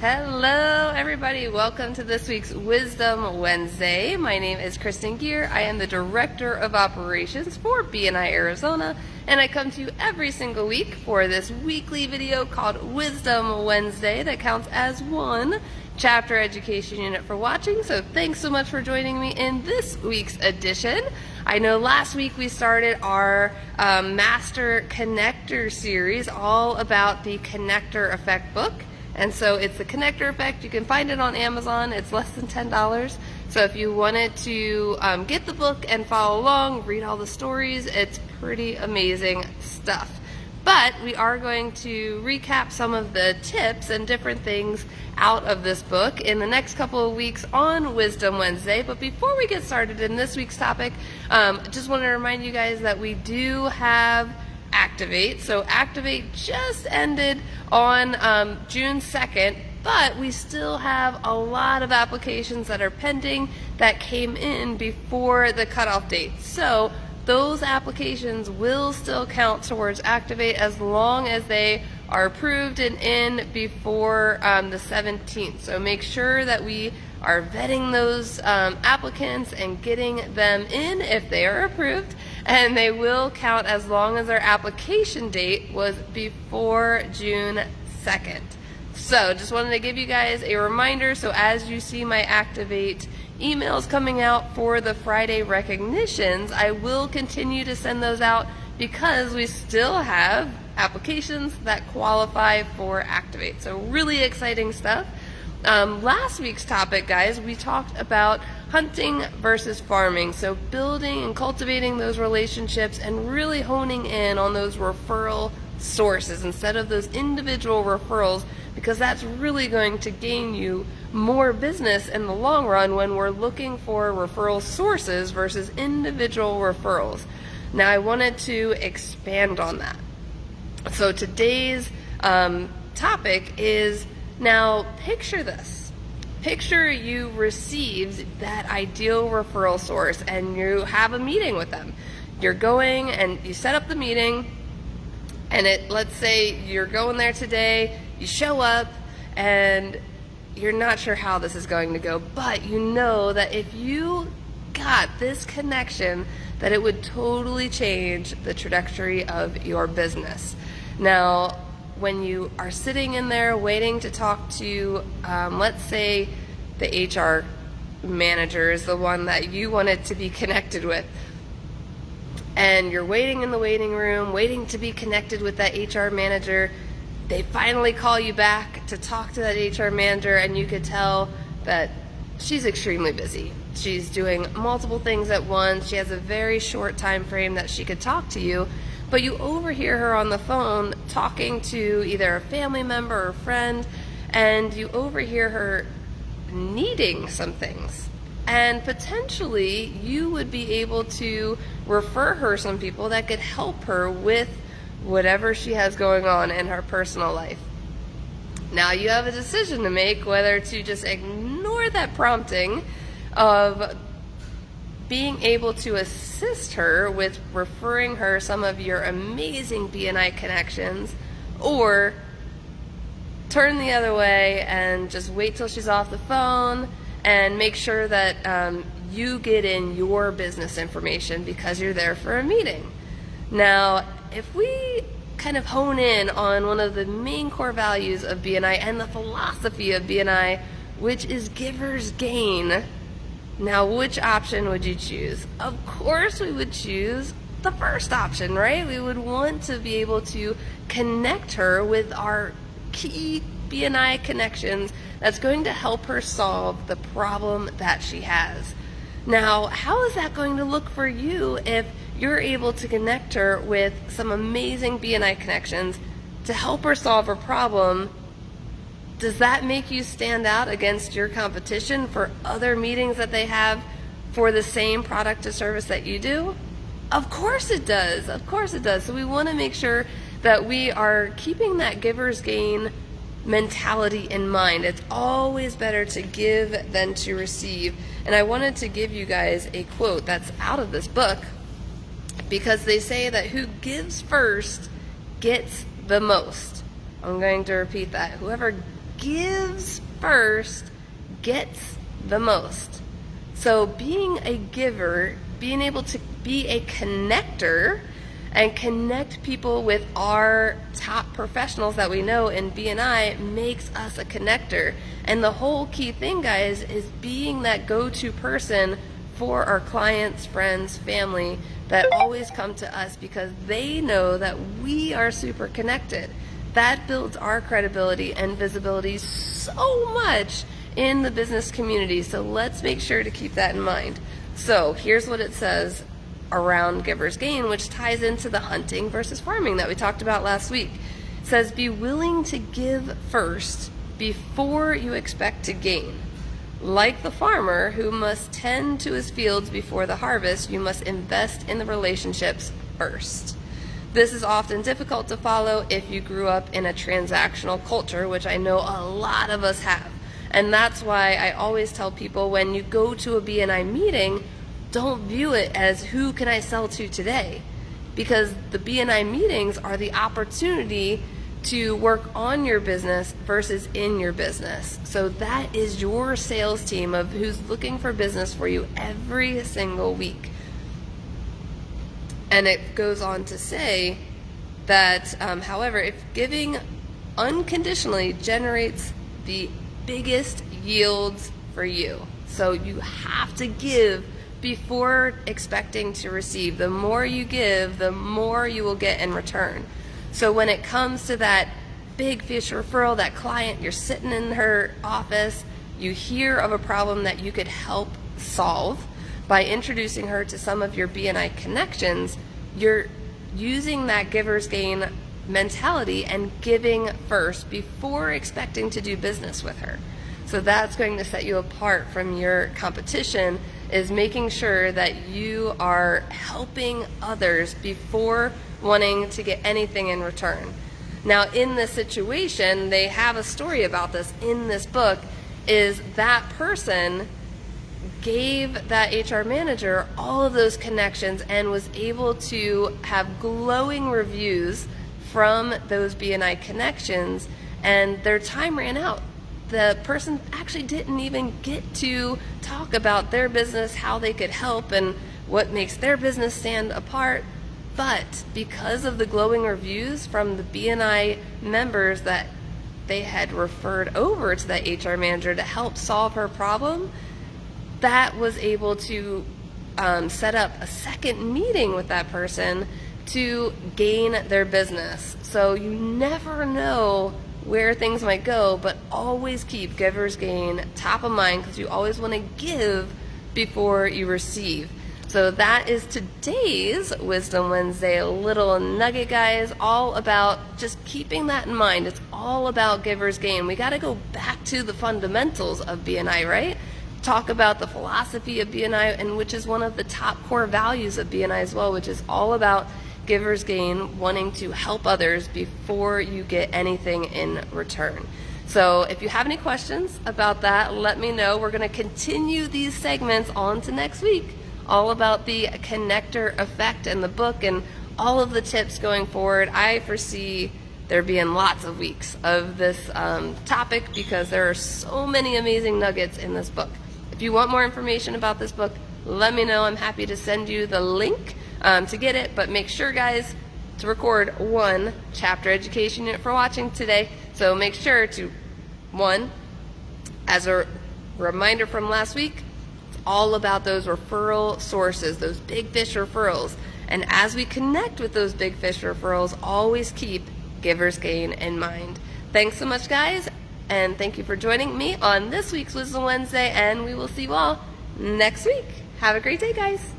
Hello everybody, welcome to this week's Wisdom Wednesday. My name is Kristen Gear. I am the Director of Operations for BNI Arizona, and I come to you every single week for this weekly video called Wisdom Wednesday that counts as one chapter education unit for watching. So thanks so much for joining me in this week's edition. I know last week we started our Master Connector series all about the Connector Effect book. And so it's the Connector Effect. You can find it on Amazon. It's less than $10. So if you wanted to get the book and follow along, read all the stories, it's pretty amazing stuff. But we are going to recap some of the tips and different things out of this book in the next couple of weeks on Wisdom Wednesday. But before we get started in this week's topic, just want to remind you guys that we do have Activate. So Activate just ended on June 2nd, but we still have a lot of applications that are pending that came in before the cutoff date. So those applications will still count towards Activate as long as they are approved and in before the 17th. So make sure that we are vetting those applicants and getting them in if they are approved, and they will count as long as their application date was before June 2nd. So just wanted to give you guys a reminder, so as you see my Activate emails coming out for the Friday recognitions, I will continue to send those out because we still have applications that qualify for Activate. So really exciting stuff. Last week's topic, guys, we talked about hunting versus farming. So building and cultivating those relationships and really honing in on those referral sources instead of those individual referrals, because that's really going to gain you more business in the long run when we're looking for referral sources versus individual referrals. Now I wanted to expand on that. So today's topic is, now picture this. Picture you received that ideal referral source and you have a meeting with them. You're going and you set up the meeting, and let's say you're going there today, you show up and you're not sure how this is going to go, but you know that if you got this connection, that it would totally change the trajectory of your business. Now, when you are sitting in there waiting to talk to, let's say the HR manager is the one that you wanted to be connected with, and you're waiting in the waiting room, waiting to be connected with that HR manager, they finally call you back to talk to that HR manager, and you could tell that she's extremely busy. She's doing multiple things at once. She has a very short time frame that she could talk to you, but you overhear her on the phone talking to either a family member or friend, and you overhear her needing some things. And potentially you would be able to refer her some people that could help her with whatever she has going on in her personal life. Now you have a decision to make whether to just ignore that prompting of being able to assist her with referring her some of your amazing BNI connections, or turn the other way and just wait till she's off the phone and make sure that you get in your business information because you're there for a meeting. Now, if we kind of hone in on one of the main core values of BNI and the philosophy of BNI, which is givers gain, now which option would you choose? Of course we would choose the first option, right? We would want to be able to connect her with our key BNI connections that's going to help her solve the problem that she has. Now, how is that going to look for you if you're able to connect her with some amazing BNI connections to help her solve her problem? Does that make you stand out against your competition for other meetings that they have for the same product or service that you do? Of course it does. Of course it does. So we want to make sure that we are keeping that giver's gain mentality in mind. It's always better to give than to receive. And I wanted to give you guys a quote that's out of this book, because they say that who gives first gets the most. I'm going to repeat that. Whoever gives first gets the most. So being a giver, being able to be a connector and connect people with our top professionals that we know in BNI makes us a connector. And the whole key thing, guys, is being that go-to person for our clients, friends, family that always come to us because they know that we are super connected. That builds our credibility and visibility so much in the business community. So let's make sure to keep that in mind. So here's what it says around Giver's Gain, which ties into the hunting versus farming that we talked about last week. It says, be willing to give first before you expect to gain. Like the farmer who must tend to his fields before the harvest, you must invest in the relationships first. This is often difficult to follow if you grew up in a transactional culture, which I know a lot of us have. And that's why I always tell people, when you go to a BNI meeting, don't view it as who can I sell to today, because the BNI meetings are the opportunity to work on your business versus in your business. So that is your sales team of who's looking for business for you every single week. And it goes on to say that, however, if giving unconditionally generates the biggest yields for you, so you have to give before expecting to receive. The more you give, the more you will get in return. So when it comes to that big fish referral, that client, you're sitting in her office, you hear of a problem that you could help solve by introducing her to some of your BNI connections, you're using that Giver's Gain mentality and giving first before expecting to do business with her. So that's going to set you apart from your competition, is making sure that you are helping others before wanting to get anything in return. Now, in this situation, they have a story about this in this book, is that person gave that HR manager all of those connections and was able to have glowing reviews from those BNI connections, and their time ran out. The person actually didn't even get to talk about their business, how they could help, and what makes their business stand apart. But because of the glowing reviews from the BNI members that they had referred over to that HR manager to help solve her problem, that was able to set up a second meeting with that person to gain their business. So you never know where things might go, but always keep Giver's Gain top of mind, because you always want to give before you receive. So that is today's Wisdom Wednesday, a little nugget, guys, all about just keeping that in mind. It's all about Giver's Gain. We got to go back to the fundamentals of BNI, right? Talk about the philosophy of BNI, and which is one of the top core values of BNI as well, which is all about Giver's Gain, wanting to help others before you get anything in return. So if you have any questions about that, let me know. We're going to continue these segments on to next week, all about the connector effect in the book and all of the tips going forward. I foresee there being lots of weeks of this topic, because there are so many amazing nuggets in this book. If you want more information about this book, let me know. I'm happy to send you the link to get it, but make sure, guys, to record one chapter education unit for watching today. So make sure to, one, as a reminder from last week, it's all about those referral sources, those big fish referrals. And as we connect with those big fish referrals, always keep Giver's Gain in mind. Thanks so much, guys, and thank you for joining me on this week's Wisdom Wednesday, and we will see you all next week. Have a great day, guys.